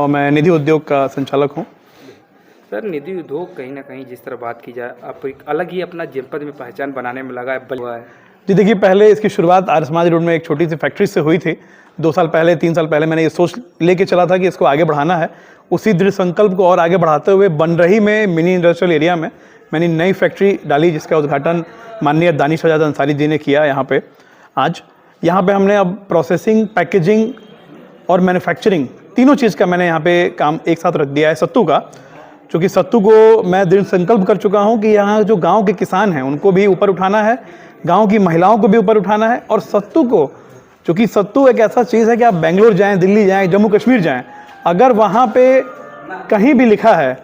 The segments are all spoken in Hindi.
और मैं निधि उद्योग का संचालक हूँ। सर, निधि उद्योग कहीं ना कहीं जिस तरह बात की जाए, आप एक अलग ही अपना जनपद में पहचान बनाने में लगा है। जी देखिए, पहले इसकी शुरुआत आर्य समाज रोड में एक छोटी सी फैक्ट्री से हुई थी। 2 साल पहले 3 साल पहले मैंने ये सोच लेके चला था कि इसको आगे बढ़ाना है। उसी दृढ़ संकल्प को और आगे बढ़ाते हुए बनरही में मिनी इंडस्ट्रियल एरिया में मैंने नई फैक्ट्री डाली, जिसका उद्घाटन माननीय दानिश आजाद अंसारी जी ने किया यहाँ पे। आज यहाँ पे हमने अब प्रोसेसिंग, पैकेजिंग और मैन्युफैक्चरिंग तीनों चीज़ का मैंने यहाँ पे काम एक साथ रख दिया है। सत्तू का, चूँकि सत्तू को मैं दृढ़ संकल्प कर चुका हूँ कि यहाँ जो गांव के किसान हैं उनको भी ऊपर उठाना है, गांव की महिलाओं को भी ऊपर उठाना है। और सत्तू को, चूँकि सत्तू एक ऐसा चीज़ है कि आप बेंगलोर जाएँ, दिल्ली जाएँ, जम्मू कश्मीर जाएँ, अगर वहाँ पे कहीं भी लिखा है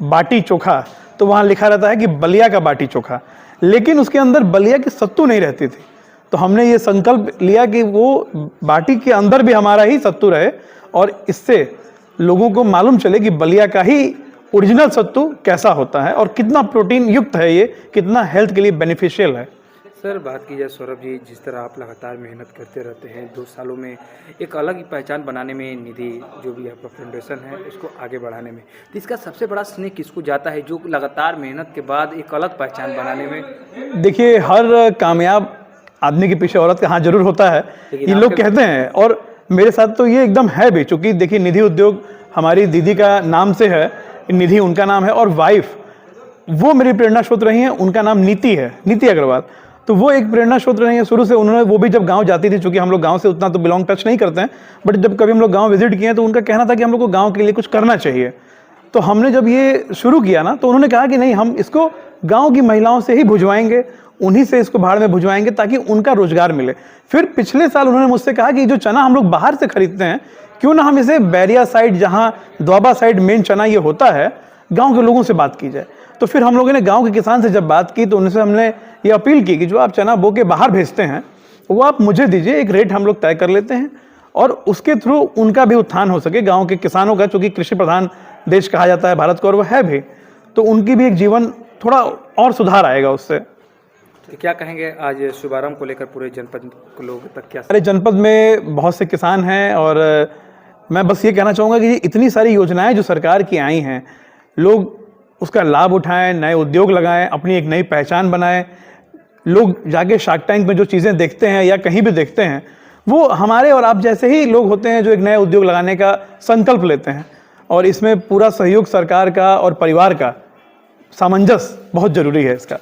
बाटी चोखा तो वहाँ लिखा रहता है कि बलिया का बाटी चोखा, लेकिन उसके अंदर बलिया की सत्तू नहीं रहती थी। तो हमने ये संकल्प लिया कि वो बाटी के अंदर भी हमारा ही सत्तू रहे और इससे लोगों को मालूम चले कि बलिया का ही ओरिजिनल सत्तू कैसा होता है और कितना प्रोटीन युक्त है, ये कितना हेल्थ के लिए बेनिफिशियल है। सर, बात की जाए सौरभ जी, जिस तरह आप लगातार मेहनत करते रहते हैं, 2 सालों में एक अलग ही पहचान बनाने में, निधि जो भी आपका फाउंडेशन है उसको आगे बढ़ाने में, तो इसका सबसे बड़ा श्रेय किसको जाता है, जो लगातार मेहनत के बाद एक अलग पहचान बनाने में? देखिए, हर कामयाब आदमी के पीछे औरत का हाथ जरूर होता है, ये लोग कहते हैं, और मेरे साथ तो ये एकदम है भी। चूँकि देखिए, निधि उद्योग हमारी दीदी का नाम से है, निधि उनका नाम है, और वाइफ वो मेरी प्रेरणा स्रोत रही हैं, उनका नाम नीति है, नीति अग्रवाल। तो वो एक प्रेरणा स्रोत रही है शुरू से। उन्होंने, वो भी जब गांव जाती थी, चूँकि हम लोग गांव से उतना तो बिलोंग टच नहीं करते हैं, बट जब कभी हम लोग गांव विजिट किए तो उनका कहना था कि हम लोग को गांव के लिए कुछ करना चाहिए। तो हमने जब ये शुरू किया ना, तो उन्होंने कहा कि नहीं, हम इसको गाँव की महिलाओं से ही भुजवाएंगे, उन्हीं से इसको भाड़ में भुजवाएंगे ताकि उनका रोजगार मिले। फिर पिछले साल उन्होंने मुझसे कहा कि जो चना हम लोग बाहर से खरीदते हैं, क्यों ना हम इसे बैरिया साइड, जहाँ द्वाबा साइड मेन चना ये होता है, गांव के लोगों से बात की जाए। तो फिर हम लोगों ने गांव के किसान से जब बात की तो उनसे हमने ये अपील की कि जो आप चना बो के बाहर भेजते हैं वो आप मुझे दीजिए, एक रेट हम लोग तय कर लेते हैं और उसके थ्रू उनका भी उत्थान हो सके, गाँव के किसानों का, चूँकि कृषि प्रधान देश कहा जाता है भारत को, और वह है भी, तो उनकी भी एक जीवन थोड़ा और सुधार आएगा उससे। तो क्या कहेंगे आज शुभारंभ को लेकर पूरे जनपद को लोग तक क्या? अरे, जनपद में बहुत से किसान हैं और मैं बस ये कहना चाहूँगा कि इतनी सारी योजनाएं जो सरकार की आई हैं, लोग उसका लाभ उठाएं, नए उद्योग लगाएं, अपनी एक नई पहचान बनाएं। लोग जाके शार्क टैंक में जो चीज़ें देखते हैं या कहीं भी देखते हैं, वो हमारे और आप जैसे ही लोग होते हैं जो एक नए उद्योग लगाने का संकल्प लेते हैं, और इसमें पूरा सहयोग सरकार का और परिवार का सामंजस्य बहुत ज़रूरी है इसका।